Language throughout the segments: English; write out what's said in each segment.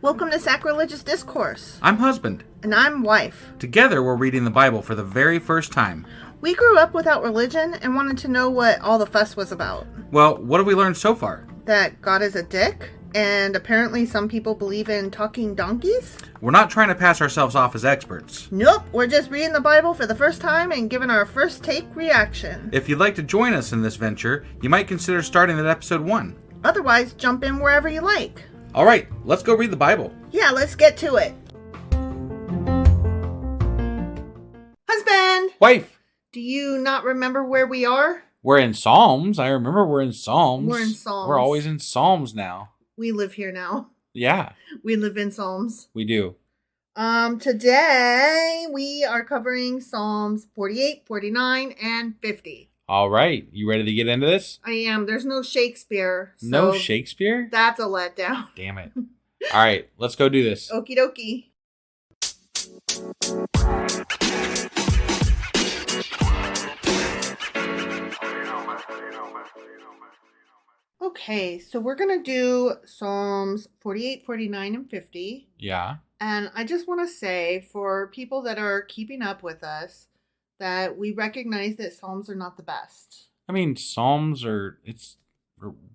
Welcome to Sacrilegious Discourse. I'm husband. And I'm wife. Together, we're reading the Bible for the very first time. We grew up without religion and wanted to know what all the fuss was about. Well, what have we learned so far? That God is a dick, and apparently some people believe in talking donkeys? We're not trying to pass ourselves off as experts. Nope, we're just reading the Bible for the first time and giving our first take reaction. If you'd like to join us in this venture, you might consider starting at episode 1. Otherwise, jump in wherever you like. All right, let's go read the Bible. Yeah, let's get to it. Husband! Wife! Do you not remember where we are? We're in Psalms. I remember we're in Psalms. We're in Psalms. We're always in Psalms now. We live here now. Yeah. We live in Psalms. We do. Today we are covering Psalms 48, 49, and 50. All right. You ready to get into this? I am. There's no Shakespeare. So no Shakespeare? That's a letdown. Damn it. All right. Let's go do this. Okie dokie. Okay, so we're going to do Psalms 48, 49, and 50. Yeah. And I just want to say, for people that are keeping up with us, that we recognize that Psalms are not the best. I mean, Psalms it's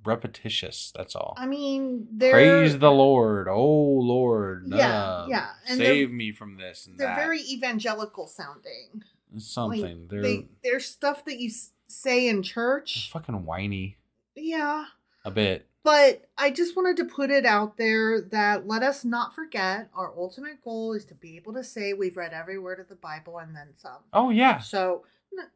repetitious, that's all. I mean, Praise the Lord. Oh, Lord. Yeah. And save me from this and they're that. They're very evangelical sounding. Something. Like, they're stuff that you say in church. They're fucking whiny. Yeah. A bit. But I just wanted to put it out there that let us not forget our ultimate goal is to be able to say we've read every word of the Bible and then some. Oh, yeah. So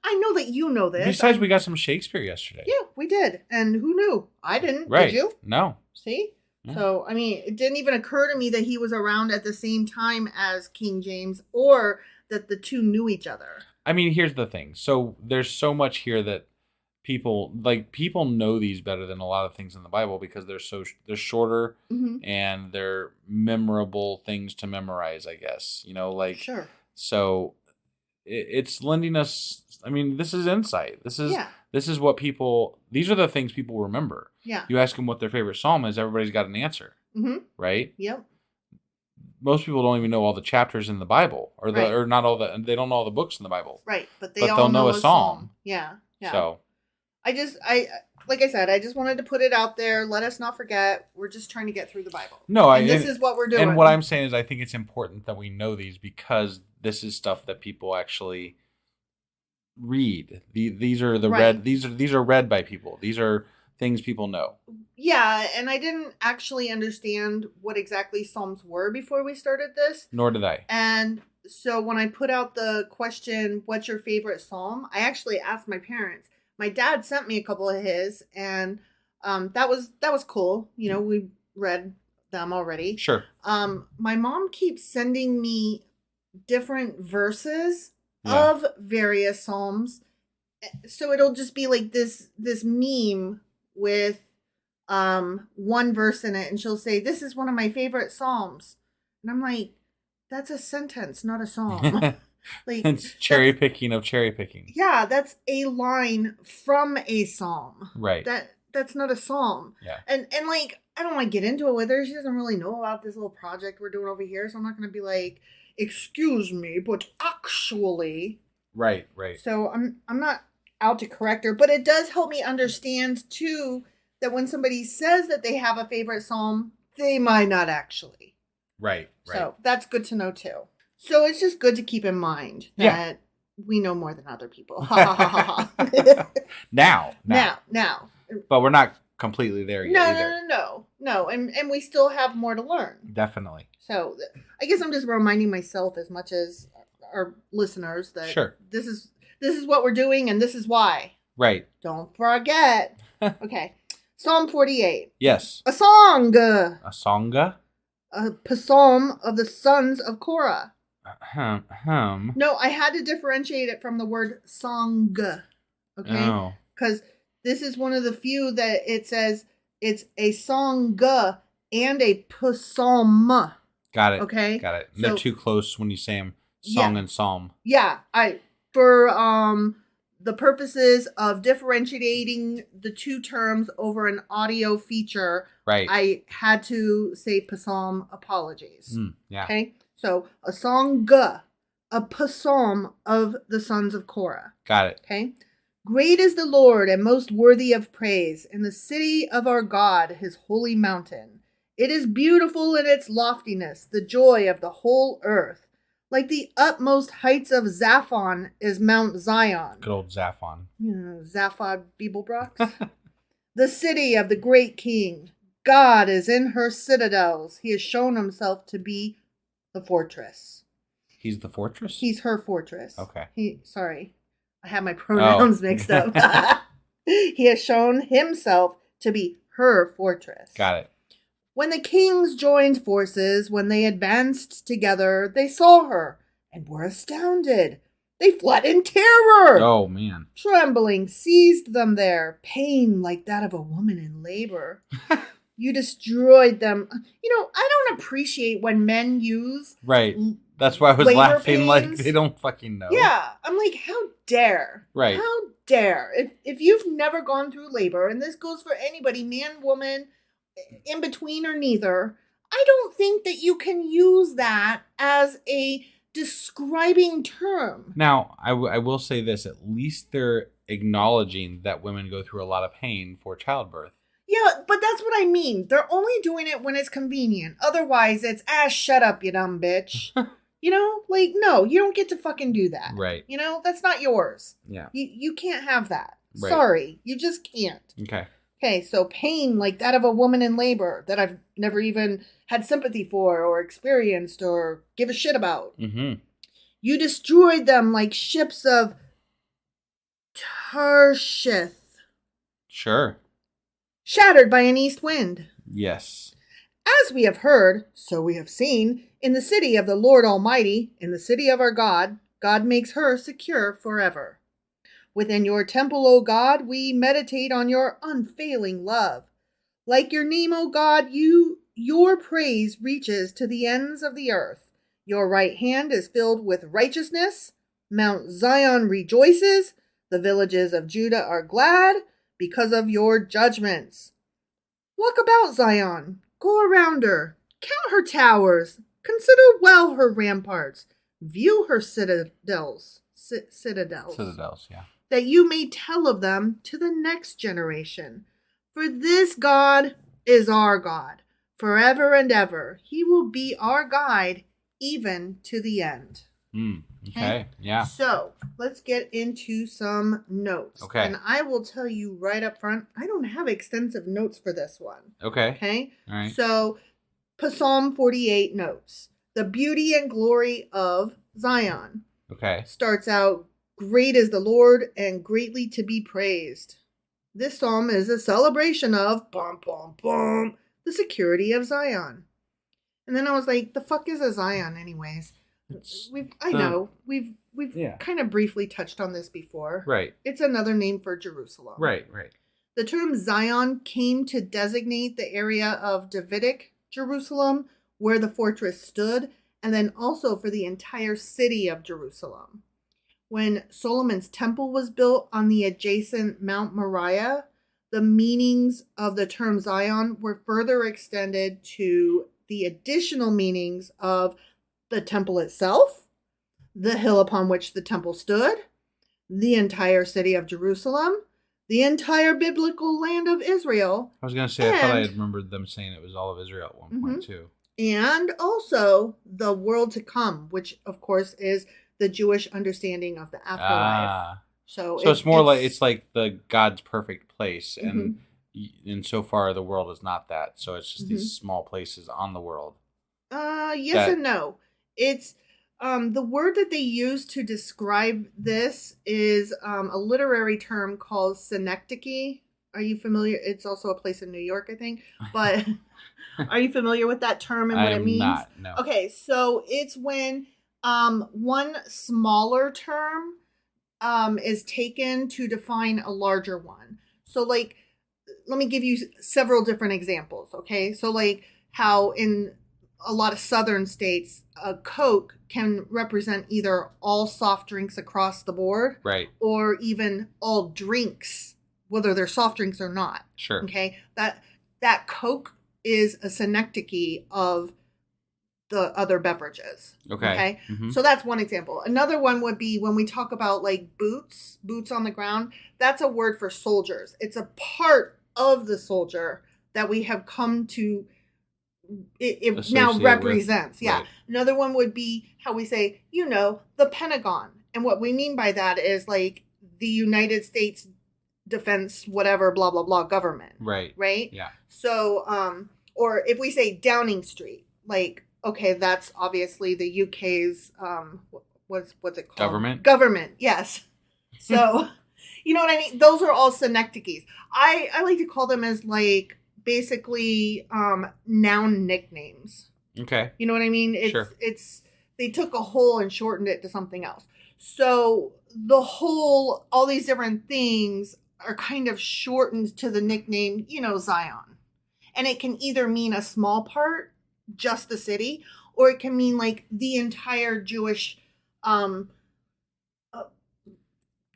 I know that you know this. Besides, we got some Shakespeare yesterday. Yeah, we did. And who knew? I didn't. Right. Did you? No. See? Yeah. So, I mean, it didn't even occur to me that he was around at the same time as King James or that the two knew each other. I mean, here's the thing. So there's so much here that people know these better than a lot of things in the Bible because they're shorter and they're memorable things to memorize, I guess. Sure. So it's lending us. I mean, this is insight. This is what these are the things people remember. Yeah. You ask them what their favorite psalm is, everybody's got an answer. Mm-hmm. Right? Yep. Most people don't even know all the chapters in the Bible, or not all the. They don't know all the books in the Bible. Right, but they'll know a psalm. Yeah. So, like I said, I just wanted to put it out there. Let us not forget. We're just trying to get through the Bible. This is what we're doing. And what I'm saying is, I think it's important that we know these because this is stuff that people actually read. These are read. These are read by people. These are things people know. Yeah, and I didn't actually understand what exactly Psalms were before we started this. Nor did I. And so when I put out the question, what's your favorite Psalm? I actually asked my parents. My dad sent me a couple of his, and that was cool. We read them already. Sure. My mom keeps sending me different verses of various Psalms. So it'll just be like this meme with one verse in it, and she'll say, "This is one of my favorite Psalms." And I'm like, that's a sentence, not a psalm. Like, it's cherry picking of cherry picking. Yeah, that's a line from a psalm. Right. That's not a psalm. Yeah. And like, I don't want to get into it with her. She doesn't really know about this little project we're doing over here, so I'm not going to be like, "Excuse me, but actually." Right. So I'm not out to correct her, but it does help me understand too that when somebody says that they have a favorite psalm, they might not actually. Right. So that's good to know too. So it's just good to keep in mind that we know more than other people. Now. But we're not completely there yet either. No. And we still have more to learn. Definitely. So I guess I'm just reminding myself as much as our listeners that this is what we're doing and this is why. Right. Don't forget. Okay. Psalm 48. Yes. A song. A songa? A psalm of the sons of Korah. No, I had to differentiate it from the word song. Okay? Because this is one of the few that it says it's a song and a psalm. Got it. Okay? Got it. And they're too close when you say them song and psalm. Yeah. For the purposes of differentiating the two terms over an audio feature, right, I had to say psalm apologies. Yeah. Okay, so a song, a psalm of the sons of Korah. Got it. Okay. Great is the Lord and most worthy of praise in the city of our God, his holy mountain. It is beautiful in its loftiness, the joy of the whole earth. Like the utmost heights of Zaphon is Mount Zion. Good old Zaphon. Zaphod Beeblebrox. The city of the great king. God is in her citadels. He has shown himself to be the fortress. He's the fortress? He's her fortress. Okay. Sorry. I have my pronouns mixed up. He has shown himself to be her fortress. Got it. When the kings joined forces, when they advanced together, they saw her and were astounded. They fled in terror. Oh, man. Trembling seized them there, pain like that of a woman in labor. You destroyed them. I don't appreciate when men use... Right. That's why I was laughing pains. Like they don't fucking know. Yeah. I'm like, how dare? Right. How dare? If you've never gone through labor, and this goes for anybody, man, woman, in between or neither, I don't think that you can use that as a describing term. Now, I will say this. At least they're acknowledging that women go through a lot of pain for childbirth. Yeah, but that's what I mean. They're only doing it when it's convenient. Otherwise, it's, shut up, you dumb bitch. No, you don't get to fucking do that. Right. That's not yours. Yeah. You can't have that. Right. Sorry. You just can't. Okay, so pain like that of a woman in labor that I've never even had sympathy for or experienced or give a shit about. Mm-hmm. You destroyed them like ships of Tarshish. Sure. Shattered by an east wind. Yes. As we have heard, so we have seen, in the city of the Lord Almighty, in the city of our God, God makes her secure forever. Within your temple, O God, we meditate on your unfailing love. Like your name, O God, your praise reaches to the ends of the earth. Your right hand is filled with righteousness. Mount Zion rejoices. The villages of Judah are glad because of your judgments. Walk about Zion. Go around her. Count her towers. Consider well her ramparts. View her citadels. Citadels, yeah. That you may tell of them to the next generation. For this God is our God, forever and ever. He will be our guide, even to the end. Okay, yeah. So, let's get into some notes. Okay. And I will tell you right up front, I don't have extensive notes for this one. Okay. All right. So, Psalm 48 notes. The beauty and glory of Zion. Okay. Starts out, great is the Lord and greatly to be praised. This psalm is a celebration of the security of Zion. And then I was like, the fuck is a Zion anyways? We've kind of briefly touched on this before. Right. It's another name for Jerusalem. Right. The term Zion came to designate the area of Davidic Jerusalem where the fortress stood, and then also for the entire city of Jerusalem. When Solomon's temple was built on the adjacent Mount Moriah, the meanings of the term Zion were further extended to the additional meanings of the temple itself, the hill upon which the temple stood, the entire city of Jerusalem, the entire biblical land of Israel. I was going to say, I thought I had remembered them saying it was all of Israel at one point, too. And also the world to come, which, of course, is the Jewish understanding of the afterlife. So it's more like it's like the God's perfect place, and so far the world is not that. So it's just these small places on the world. Yes and no. It's the word that they use to describe this is a literary term called synechdoche. Are you familiar? It's also a place in New York, I think. But are you familiar with that term and what it means? I'm not. No. Okay, so it's when one smaller term is taken to define a larger one. So, like, let me give you several different examples, okay? So, like, how in a lot of southern states, Coke can represent either all soft drinks across the board, right, or even all drinks, whether they're soft drinks or not. Sure. Okay, that Coke is a synecdoche of the other beverages. Okay. Mm-hmm. So that's one example. Another one would be when we talk about like boots on the ground. That's a word for soldiers. It's a part of the soldier that we have come to. It now represents. With, yeah. Right. Another one would be how we say, the Pentagon. And what we mean by that is like the United States Defense, whatever, blah, blah, blah, government. Right. Right? Yeah. So, or if we say Downing Street, like, okay, that's obviously the UK's, what's it called? Government, yes. So, you know what I mean? Those are all synecdoches. I like to call them as like basically noun nicknames. Okay. You know what I mean? It's they took a whole and shortened it to something else. So all these different things are kind of shortened to the nickname, Zion. And it can either mean a small part, just the city, or it can mean like the entire Jewish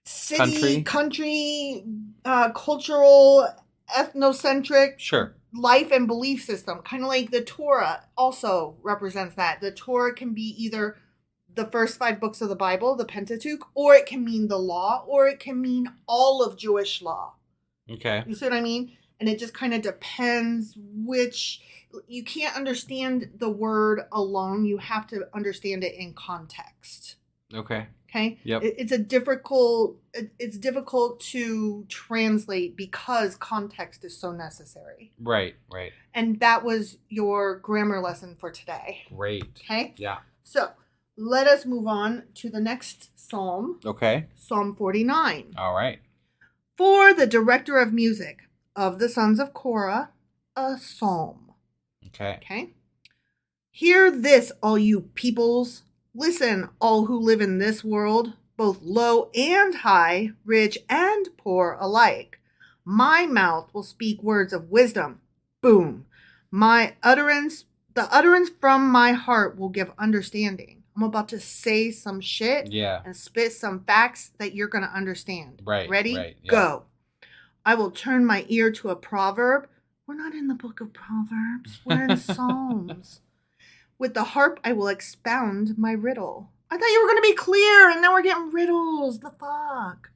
city, country, cultural, ethnocentric life and belief system. Kind of like the Torah also represents that. The Torah can be either the first 5 books of the Bible, the Pentateuch, or it can mean the law, or it can mean all of Jewish law. Okay. You see what I mean? And it just kind of depends which. You can't understand the word alone. You have to understand it in context. Okay. Okay. Yep. It's difficult to translate because context is so necessary. Right. Right. And that was your grammar lesson for today. Great. Okay. Yeah. So let us move on to the next psalm. Okay. Psalm 49. All right. For the director of music of the sons of Korah, a psalm. Okay. Hear this, all you peoples. Listen, all who live in this world, both low and high, rich and poor alike. My mouth will speak words of wisdom. Boom. The utterance from my heart will give understanding. I'm about to say some shit and spit some facts that you're going to understand. Right. Ready? Right, yeah. Go. I will turn my ear to a proverb. We're not in the book of Proverbs. We're in Psalms. With the harp, I will expound my riddle. I thought you were going to be clear, and now we're getting riddles. The fuck?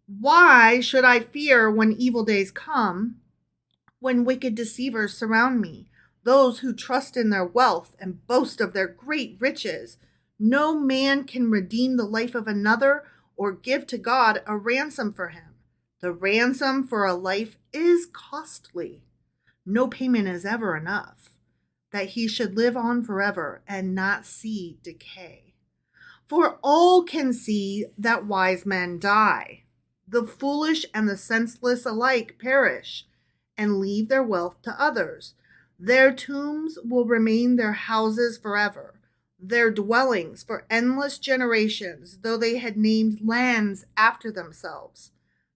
Why should I fear when evil days come, when wicked deceivers surround me, those who trust in their wealth and boast of their great riches? No man can redeem the life of another or give to God a ransom for him. The ransom for a life is costly. No payment is ever enough, that he should live on forever and not see decay. For all can see that wise men die. The foolish and the senseless alike perish and leave their wealth to others. Their tombs will remain their houses forever, their dwellings for endless generations, though they had named lands after themselves.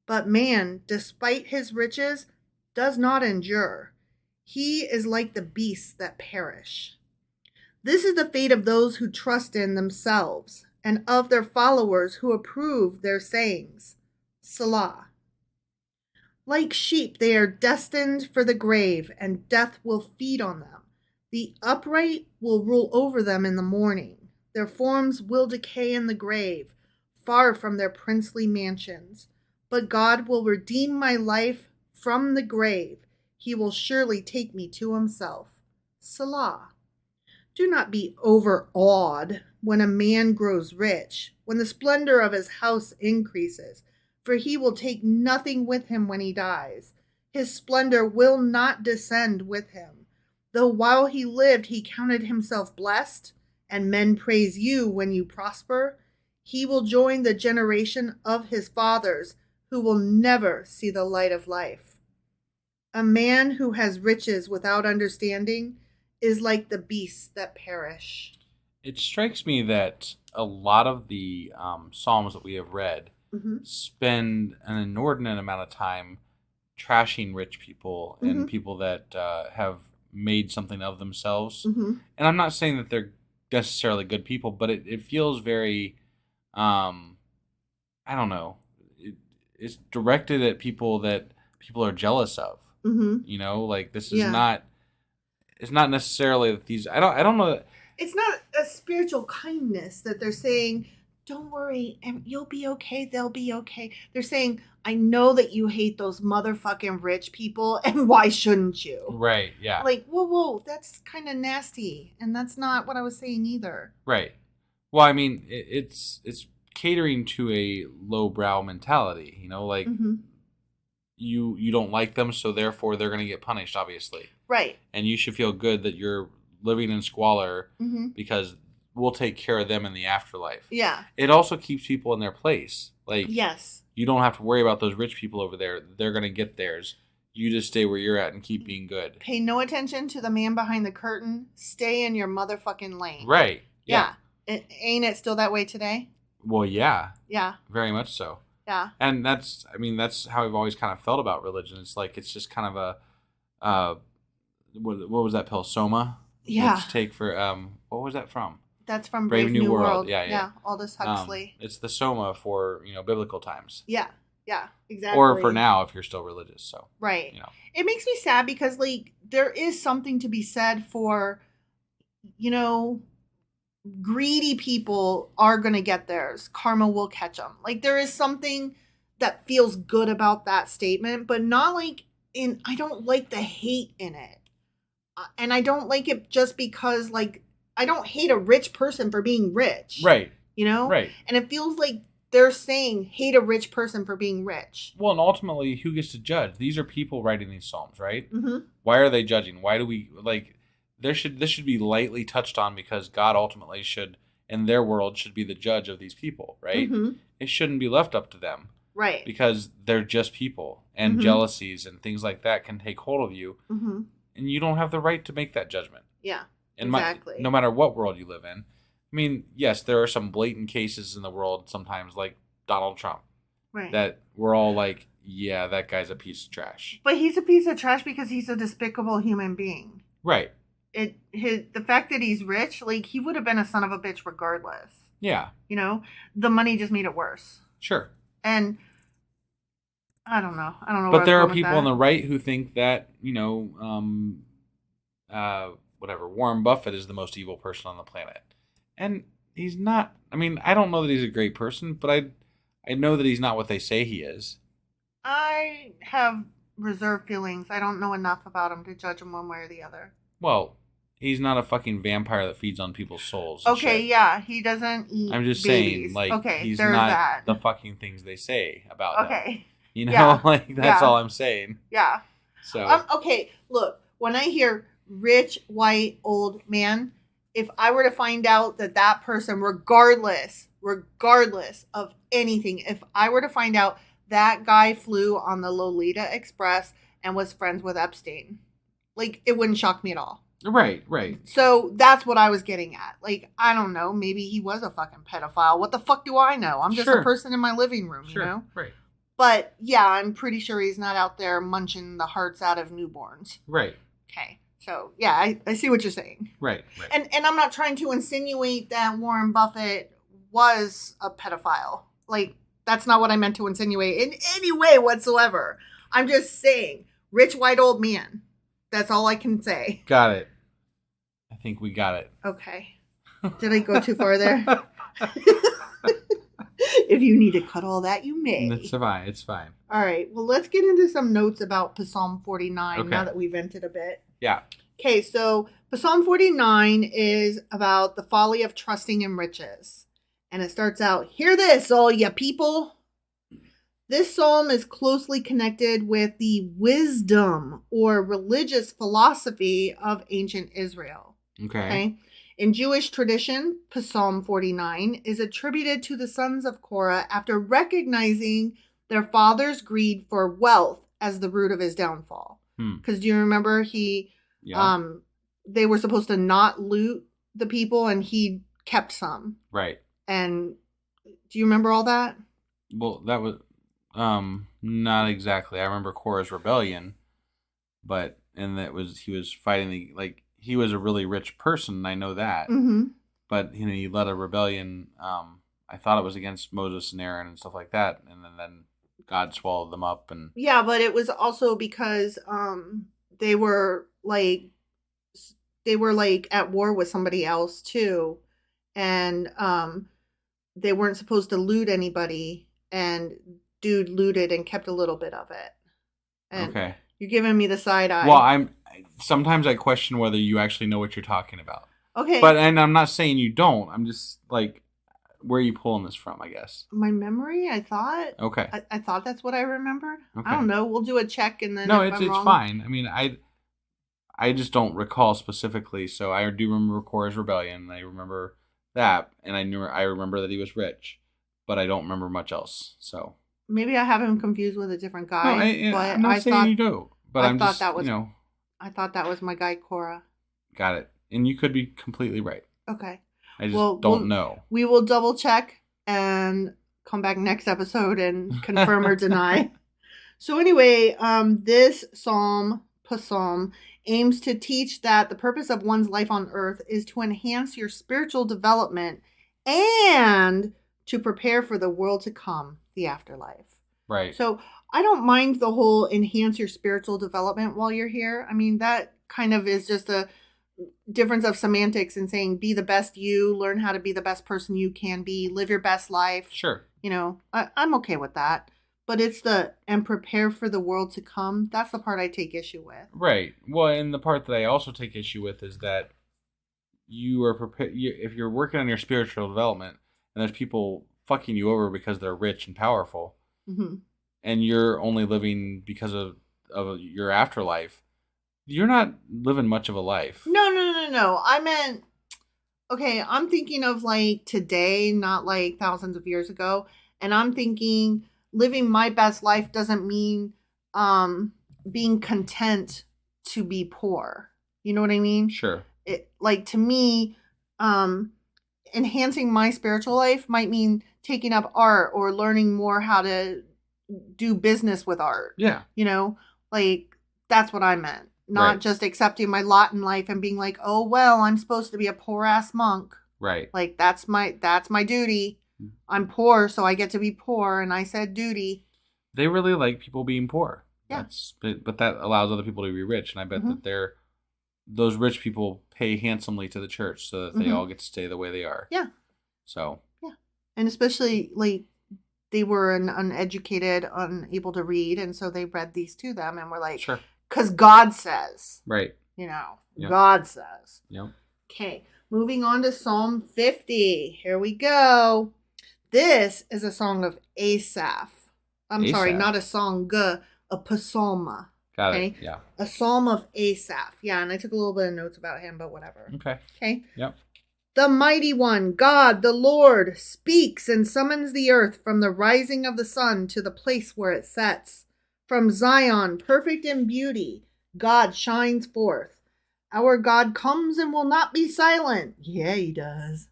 But man, despite his riches, does not endure. He is like the beasts that perish. This is the fate of those who trust in themselves, and of their followers who approve their sayings. Selah. Like sheep, they are destined for the grave, and death will feed on them. The upright will rule over them in the morning. Their forms will decay in the grave, far from their princely mansions. But God will redeem my life from the grave. He will surely take me to himself. Selah. Do not be overawed when a man grows rich, when the splendor of his house increases, for he will take nothing with him when he dies. His splendor will not descend with him. Though while he lived he counted himself blessed, and men praise you when you prosper, he will join the generation of his fathers, who will never see the light of life. A man who has riches without understanding is like the beasts that perish. It strikes me that a lot of the Psalms that we have read spend an inordinate amount of time trashing rich people and people that have made something of themselves. Mm-hmm. And I'm not saying that they're necessarily good people, but it feels very, I don't know. It's directed at people that people are jealous of. Mm-hmm. You know, like this is not. It's not necessarily that these. I don't know. It's not a spiritual kindness that they're saying, don't worry, and you'll be okay. They'll be okay. They're saying, I know that you hate those motherfucking rich people, and why shouldn't you? Right, yeah. Like, whoa, that's kind of nasty. And that's not what I was saying either. Right. Well, I mean, it's catering to a lowbrow mentality, you know, like you don't like them, so therefore they're going to get punished, obviously. Right. And you should feel good that you're living in squalor because we'll take care of them in the afterlife. Yeah. It also keeps people in their place. Like, yes. You don't have to worry about those rich people over there. They're going to get theirs. You just stay where you're at and keep being good. Pay no attention to the man behind the curtain. Stay in your motherfucking lane. Right. Yeah. Ain't it still that way today? Well, yeah. Yeah. Very much so. Yeah. And that's how I've always kind of felt about religion. It's like, it's just kind of a, what was that pill? Soma? Yeah. To take for, what was that from? That's from Brave New World. Yeah. Aldous Huxley. It's the Soma for, biblical times. Yeah. Yeah, exactly. Or for now, if you're still religious. So right. It makes me sad because, like, there is something to be said for, greedy people are going to get theirs. Karma will catch them. Like, there is something that feels good about that statement, but not like I don't like the hate in it. And I don't like it just because, like, I don't hate a rich person for being rich. Right. Right. And it feels like they're saying hate a rich person for being rich. Well, and ultimately, who gets to judge? These are people writing these psalms, right? Mm-hmm. Why are they judging? Why do we, like, this should be lightly touched on because God ultimately should, in their world, should be the judge of these people, right? Mm-hmm. It shouldn't be left up to them. Right. Because they're just people, and jealousies and things like that can take hold of you, and you don't have the right to make that judgment. Yeah, exactly. No matter what world you live in. I mean, yes, there are some blatant cases in the world sometimes, like Donald Trump, right? That we're all like, yeah, that guy's a piece of trash. But he's a piece of trash because he's a despicable human being. Right. The fact that he's rich, like, he would have been a son of a bitch regardless. Yeah. The money just made it worse. Sure. And I don't know. But there are people on the right who think that, whatever, Warren Buffett is the most evil person on the planet. And he's not. I mean, I don't know that he's a great person, but I know that he's not what they say he is. I have reserved feelings. I don't know enough about him to judge him one way or the other. Well, he's not a fucking vampire that feeds on people's souls. Okay, yeah, he doesn't eat I'm just babies. saying, like, okay, he's not the fucking things they say about him. Yeah. Like, that's all I'm saying. Yeah. So. Okay, look, when I hear rich, white, old man, if I were to find out that person, regardless of anything, if I were to find out that guy flew on the Lolita Express and was friends with Epstein, like, it wouldn't shock me at all. Right. So that's what I was getting at. Like, I don't know, maybe he was a fucking pedophile. What the fuck do I know? I'm just a person in my living room, Right. But yeah, I'm pretty sure he's not out there munching the hearts out of newborns. Right. Okay. So yeah, I see what you're saying. Right. And I'm not trying to insinuate that Warren Buffett was a pedophile. Like, that's not what I meant to insinuate in any way whatsoever. I'm just saying, rich white old man. That's all I can say. Got it. I think we got it. Okay. Did I go too far there? If you need to cut all that, you may. It's fine. It's fine. All right. Well, let's get into some notes about Psalm 49 now that we vented a bit. Yeah. Okay. So Psalm 49 is about the folly of trusting in riches. And it starts out, hear this, all ya people. This psalm is closely connected with the wisdom or religious philosophy of ancient Israel. Okay. In Jewish tradition, Psalm 49 is attributed to the sons of Korah after recognizing their father's greed for wealth as the root of his downfall. Because do you remember they were supposed to not loot the people and he kept some. Right. And do you remember all that? Well, that was not exactly. I remember Korah's rebellion, but and he was fighting he was a really rich person. I know that, but he led a rebellion. I thought it was against Moses and Aaron and stuff like that, and then God swallowed them up. And yeah, but it was also because they were like at war with somebody else too, and they weren't supposed to loot anybody, and dude looted and kept a little bit of it. And okay, you're giving me the side eye. Well, sometimes I question whether you actually know what you're talking about. Okay, and I'm not saying you don't. I'm just like, where are you pulling this from? I guess my memory. I thought. Okay. I thought that's what I remembered. Okay. I don't know. We'll do a check and then. No, if it's I'm wrong, fine. I mean, I just don't recall specifically. So I do remember Korah's rebellion. I remember that, and I remember that he was rich, but I don't remember much else. So maybe I have him confused with a different guy. No, I'm not saying you do, but I thought that was I thought that was my guy Korah. Got it, and you could be completely right. Okay. I just don't know. We will double check and come back next episode and confirm or deny. So anyway, this psalm aims to teach that the purpose of one's life on earth is to enhance your spiritual development and to prepare for the world to come, the afterlife. Right. So I don't mind the whole enhance your spiritual development while you're here. I mean, that kind of is just a difference of semantics in saying be the best you, learn how to be the best person you can be, live your best life. Sure. I'm okay with that. But it's and prepare for the world to come. That's the part I take issue with. Right. Well, and the part that I also take issue with is that you are prepared. If you're working on your spiritual development and there's people fucking you over because they're rich and powerful, and you're only living because of your afterlife, you're not living much of a life. No. I meant, okay, I'm thinking of like today, not like thousands of years ago. And I'm thinking living my best life doesn't mean being content to be poor. You know what I mean? Sure. To me, enhancing my spiritual life might mean taking up art or learning more how to do business with art. Yeah. That's what I meant. Not just accepting my lot in life and being like, oh, well, I'm supposed to be a poor ass monk. Right. That's my duty. I'm poor, so I get to be poor. And I said duty. They really like people being poor. Yeah. But that allows other people to be rich. And I bet that those rich people pay handsomely to the church so that they all get to stay the way they are. Yeah. So. Yeah. And especially they were uneducated, unable to read. And so they read these to them and were like, sure. Because God says. Right. Yep. God says. Yep. Okay. Moving on to Psalm 50. Here we go. This is a song of Asaph. Sorry, not a song, a psalm. Got it. Yeah. A psalm of Asaph. Yeah, and I took a little bit of notes about him, but whatever. Okay. Yep. The mighty one, God, the Lord, speaks and summons the earth from the rising of the sun to the place where it sets. From Zion, perfect in beauty, God shines forth. Our God comes and will not be silent. Yeah, he does.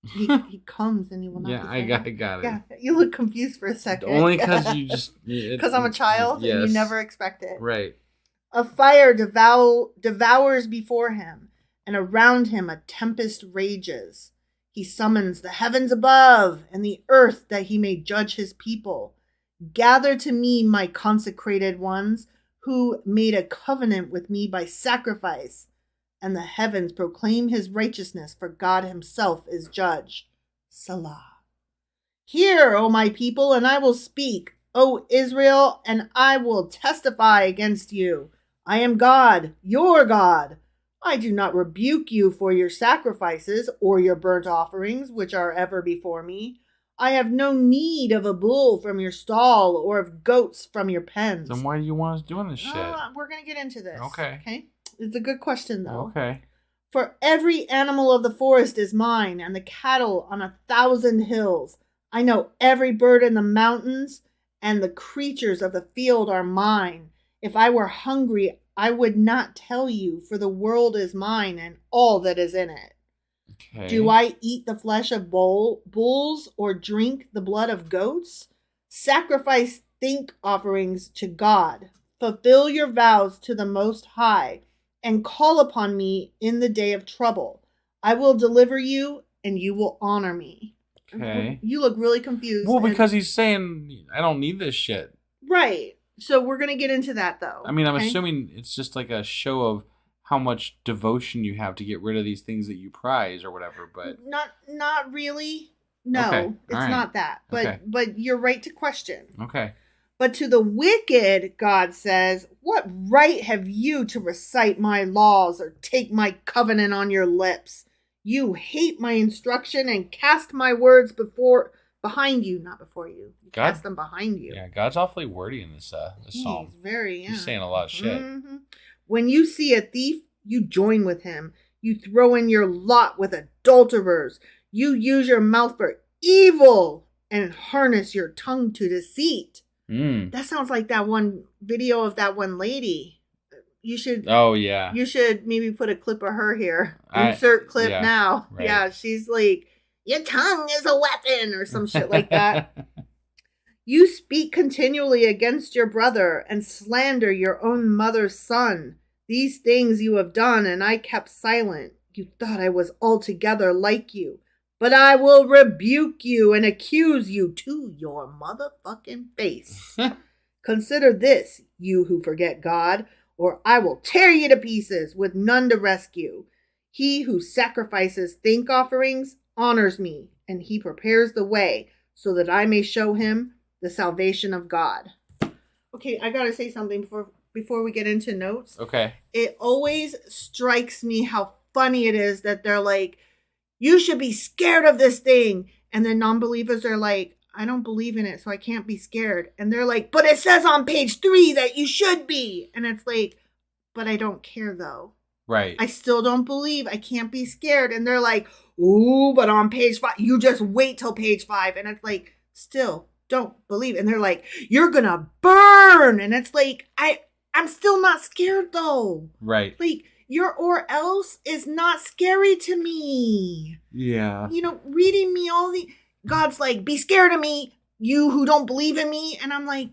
He comes and he will not be silent. Yeah, I got it. Yeah, you look confused for a second. Only because you just... Because I'm a child and you never expect it. Right. A fire devours before him, and around him a tempest rages. He summons the heavens above and the earth that he may judge his people. Gather to me, my consecrated ones, who made a covenant with me by sacrifice, and the heavens proclaim his righteousness, for God himself is judge. Selah. Hear, O my people, and I will speak, O Israel, and I will testify against you. I am God, your God. I do not rebuke you for your sacrifices or your burnt offerings, which are ever before me. I have no need of a bull from your stall or of goats from your pens. Then why do you want us doing this shit? We're going to get into this. Okay. It's a good question, though. Okay. For every animal of the forest is mine, and the cattle on 1,000 hills. I know every bird in the mountains, and the creatures of the field are mine. If I were hungry, I would not tell you, for the world is mine and all that is in it. Okay. Do I eat the flesh of bulls or drink the blood of goats? Sacrifice thank offerings to God fulfill your vows to the Most High, and call upon me in the day of trouble. I will deliver you, and you will honor me. Okay. You look really confused. Well, because he's saying, I don't need this shit. Right. So we're going to get into that, though. I mean, I'm assuming it's just like a show of how much devotion you have to get rid of these things that you prize or whatever, but... Not really. No, okay. It's not that. But you're right to question. Okay. But to the wicked, God says, what right have you to recite my laws or take my covenant on your lips? You hate my instruction and cast my words behind you, not before you. Cast them behind you. Yeah, God's awfully wordy in this psalm. He's saying a lot of shit. Mm-hmm. When you see a thief, you join with him. You throw in your lot with adulterers. You use your mouth for evil and harness your tongue to deceit. That sounds like that one video of that one lady. You should. Oh yeah. You should maybe put a clip of her here. Insert clip now. Right. Yeah, she's like, your tongue is a weapon or some shit like that. You speak continually against your brother and slander your own mother's son. These things you have done, and I kept silent. You thought I was altogether like you. But I will rebuke you and accuse you to your motherfucking face. Consider this, you who forget God, or I will tear you to pieces with none to rescue. He who sacrifices thank offerings honors me, and he prepares the way so that I may show him the salvation of God. Okay, I gotta say something before we get into notes. Okay. It always strikes me how funny it is that they're like, you should be scared of this thing. And then non-believers are like, I don't believe in it, so I can't be scared. And they're like, but it says on page 3 that you should be. And it's like, but I don't care though. Right. I still don't believe. I can't be scared. And they're like, ooh, but on page 5, you just wait till page 5. And it's like, still don't believe. And they're like, you're gonna burn. And it's like, I'm still not scared though. Right. Like, your or else is not scary to me. Yeah. You know, reading me God's like, be scared of me, you who don't believe in me. And I'm like,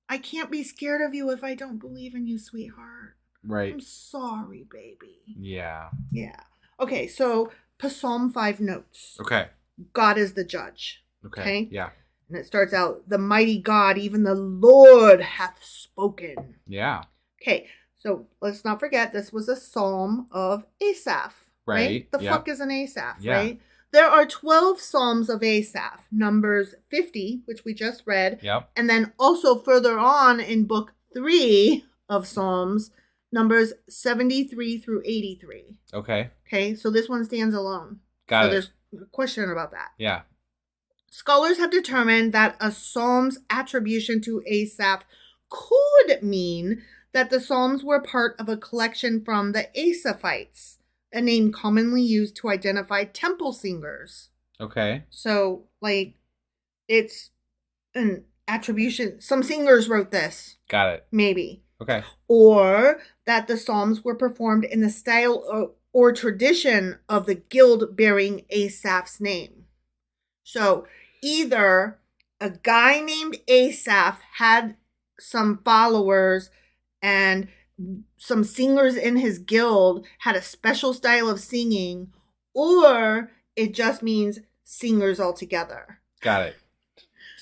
I can't be scared of you if I don't believe in you, sweetheart. Right. I'm sorry, baby. Yeah. Yeah. Okay, so Psalm 5 notes. Okay. God is the judge. Okay. Yeah. And it starts out, the mighty God, even the Lord hath spoken. Yeah. Okay. So let's not forget, this was a psalm of Asaph, right? The fuck is an Asaph, right? There are 12 psalms of Asaph, Numbers 50, which we just read, and then also further on in book 3 of Psalms, Numbers 73 through 83. Okay. Okay, so this one stands alone. Got it. There's a question about that. Yeah. Scholars have determined that a psalm's attribution to Asaph could mean that the Psalms were part of a collection from the Asaphites, a name commonly used to identify temple singers. Okay. So, like, it's an attribution. Some singers wrote this. Got it. Maybe. Okay. Or that the Psalms were performed in the style or tradition of the guild bearing Asaph's name. So, either a guy named Asaph had some followers and some singers in his guild had a special style of singing, or it just means singers altogether. Got it.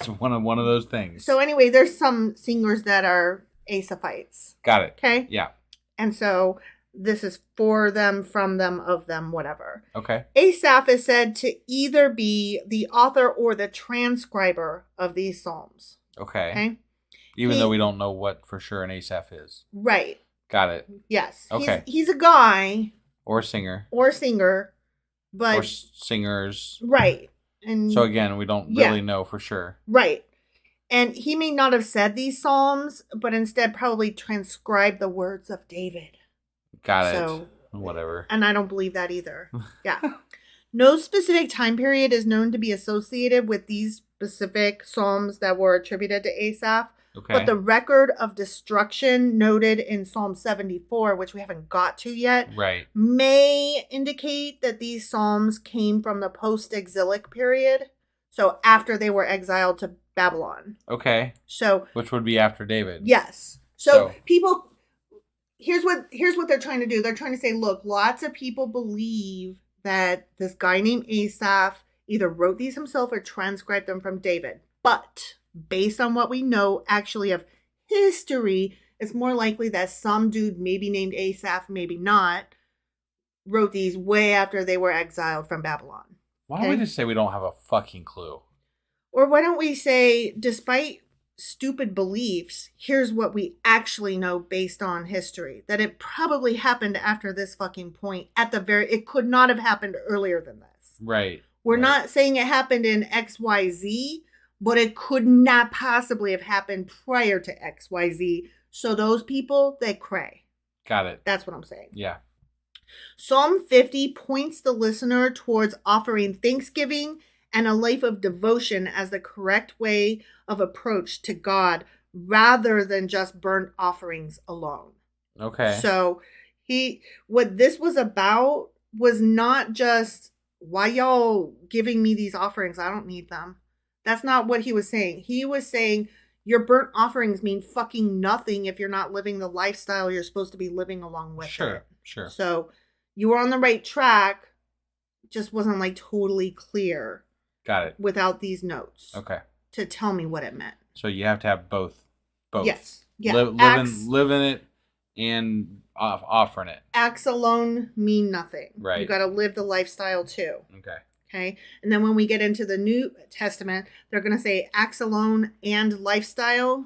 It's one of those things. So anyway, there's some singers that are Asaphites. Got it. Okay? Yeah. And so this is for them, from them, of them, whatever. Okay. Asaph is said to either be the author or the transcriber of these psalms. Okay. Okay? Even though we don't know what for sure an Asaph is. Right. Got it. Yes. Okay. He's a guy. Or singer. But. Or singers. Right. And so again, we don't really know for sure. Right. And he may not have said these psalms, but instead probably transcribed the words of David. Got it. Whatever. And I don't believe that either. Yeah. No specific time period is known to be associated with these specific psalms that were attributed to Asaph. Okay. But the record of destruction noted in Psalm 74, which we haven't got to yet, right, may indicate that these psalms came from the post-exilic period. So after they were exiled to Babylon. Okay. So which would be after David. Yes. So people, here's what they're trying to do. They're trying to say, look, lots of people believe that this guy named Asaph either wrote these himself or transcribed them from David. But based on what we know actually of history, it's more likely that some dude, maybe named Asaph, maybe not, wrote these way after they were exiled from Babylon. Why don't we just say we don't have a fucking clue? Or why don't we say, despite stupid beliefs, here's what we actually know based on history. That it probably happened after this fucking point. It could not have happened earlier than this. Right. We're not saying it happened in XYZ, but it could not possibly have happened prior to XYZ. So those people, they cray. Got it. That's what I'm saying. Yeah. Psalm 50 points the listener towards offering thanksgiving and a life of devotion as the correct way of approach to God rather than just burnt offerings alone. Okay. So what this was about was not just, why y'all giving me these offerings? I don't need them. That's not what he was saying. He was saying your burnt offerings mean fucking nothing if you're not living the lifestyle you're supposed to be living along with it. Sure. So you were on the right track, just wasn't like totally clear. Got it. Without these notes. Okay. To tell me what it meant. So you have to have both. Yes. Yeah. Live in it and offering it. Acts alone mean nothing. Right. You got to live the lifestyle too. Okay. And then when we get into the New Testament, they're going to say acts alone and lifestyle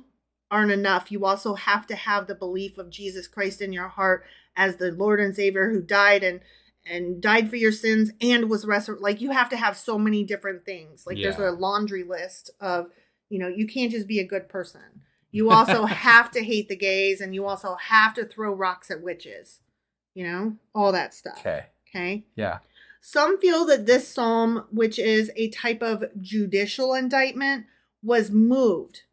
aren't enough. You also have to have the belief of Jesus Christ in your heart as the Lord and Savior who died and died for your sins and was resurrected. Like, you have to have so many different things. Like, there's a laundry list of, you can't just be a good person. You also have to hate the gays, and you also have to throw rocks at witches. All that stuff. Okay. Yeah. Some feel that this psalm, which is a type of judicial indictment, was moved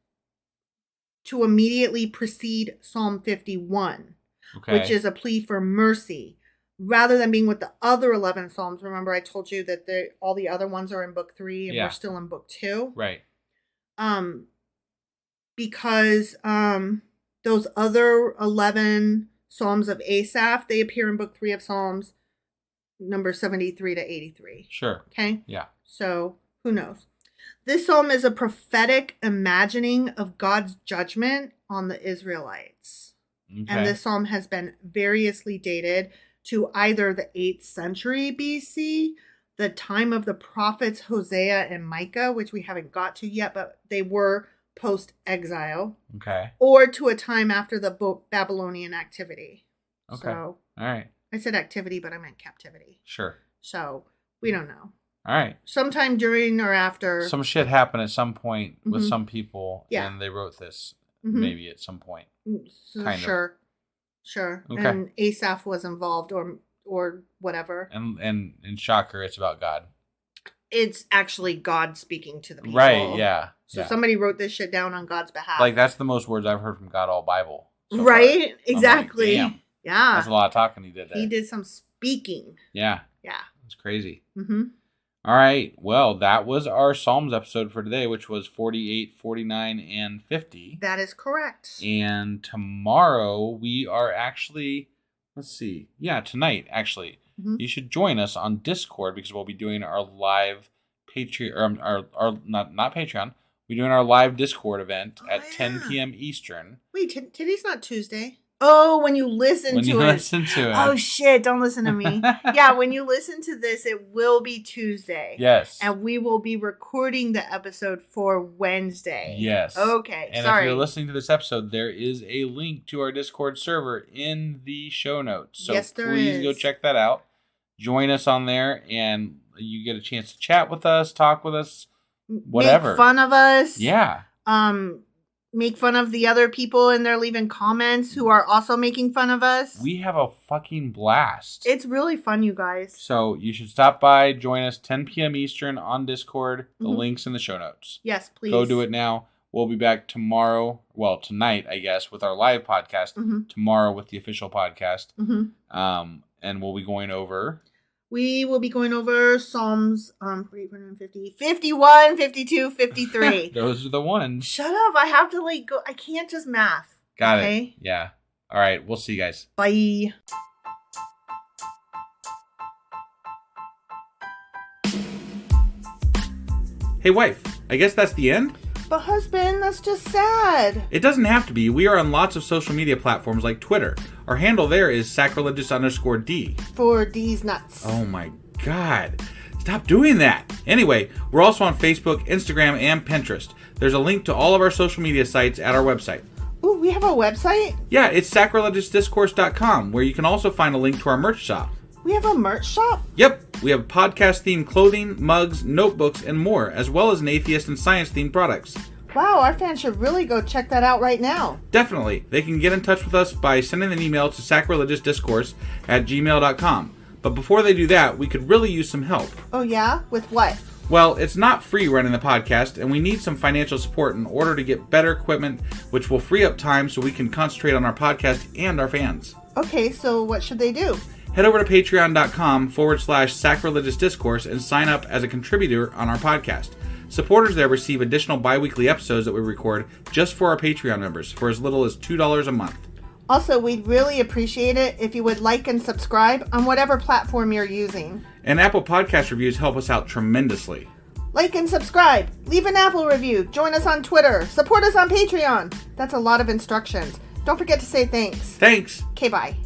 to immediately precede Psalm 51, which is a plea for mercy, rather than being with the other 11 psalms. Remember, I told you that all the other ones are in book 3, and we're still in book 2. Right. Because those other 11 psalms of Asaph, they appear in book 3 of Psalms, number 73 to 83. Sure. Okay? Yeah. So, who knows? This psalm is a prophetic imagining of God's judgment on the Israelites. Okay. And this psalm has been variously dated to either the 8th century BC, the time of the prophets Hosea and Micah, which we haven't got to yet, but they were post-exile. Okay. Or to a time after the Babylonian activity. Okay. So, all right. I said activity, but I meant captivity. Sure. So, we don't know. All right. Sometime during or after. Some shit happened at some point with some people, and they wrote this maybe at some point. Sure. Okay. And Asaph was involved or whatever. And shocker, it's about God. It's actually God speaking to the people. Right, yeah. So somebody wrote this shit down on God's behalf. Like, that's the most words I've heard from God all Bible. So right? Far. Exactly. Like, damn. Yeah. That's a lot of talking he did there. He did some speaking. Yeah. Yeah. It's crazy. All right. Well, that was our Psalms episode for today, which was 48, 49, and 50. That is correct. And tomorrow we are actually, tonight, actually. You should join us on Discord because we'll be doing our live Patreon, our not Patreon. We're doing our live Discord event at 10 p.m. Eastern. Wait, today's not Tuesday. Oh, when you listen to it. Oh, shit, don't listen to me. Yeah, when you listen to this, it will be Tuesday. Yes. And we will be recording the episode for Wednesday. Yes. Okay, and if you're listening to this episode, there is a link to our Discord server in the show notes. So yes, please go check that out. Join us on there, and you get a chance to chat with us, talk with us, whatever. Make fun of us. Yeah. Make fun of the other people and they're leaving comments who are also making fun of us. We have a fucking blast. It's really fun, you guys. So you should stop by, join us 10 p.m. Eastern on Discord. The link's in the show notes. Yes, please. Go do it now. We'll be back tomorrow. Well, tonight, I guess, with our live podcast. Tomorrow with the official podcast. And we'll be going over... We will be going over Psalms 350, 51, 52, 53. Those are the ones. Shut up. I have to go. I can't just math. Got it. Yeah. All right. We'll see you guys. Bye. Hey, wife. I guess that's the end? But husband, that's just sad. It doesn't have to be. We are on lots of social media platforms like Twitter. Our handle there is sacrilegious_D. For D's nuts. Oh my God. Stop doing that. Anyway, we're also on Facebook, Instagram, and Pinterest. There's a link to all of our social media sites at our website. Ooh, we have a website? Yeah, it's sacrilegiousdiscourse.com, where you can also find a link to our merch shop. We have a merch shop? Yep, we have podcast-themed clothing, mugs, notebooks, and more, as well as an atheist and science-themed products. Wow, our fans should really go check that out right now. Definitely. They can get in touch with us by sending an email to sacrilegiousdiscourse@gmail.com. But before they do that, we could really use some help. Oh yeah? With what? Well, it's not free running the podcast, and we need some financial support in order to get better equipment, which will free up time so we can concentrate on our podcast and our fans. Okay, so what should they do? Head over to patreon.com/sacrilegiousdiscourse and sign up as a contributor on our podcast. Supporters there receive additional bi-weekly episodes that we record just for our Patreon members for as little as $2 a month. Also, we'd really appreciate it if you would like and subscribe on whatever platform you're using. And Apple Podcast reviews help us out tremendously. Like and subscribe. Leave an Apple review. Join us on Twitter. Support us on Patreon. That's a lot of instructions. Don't forget to say thanks. Thanks. Okay, bye.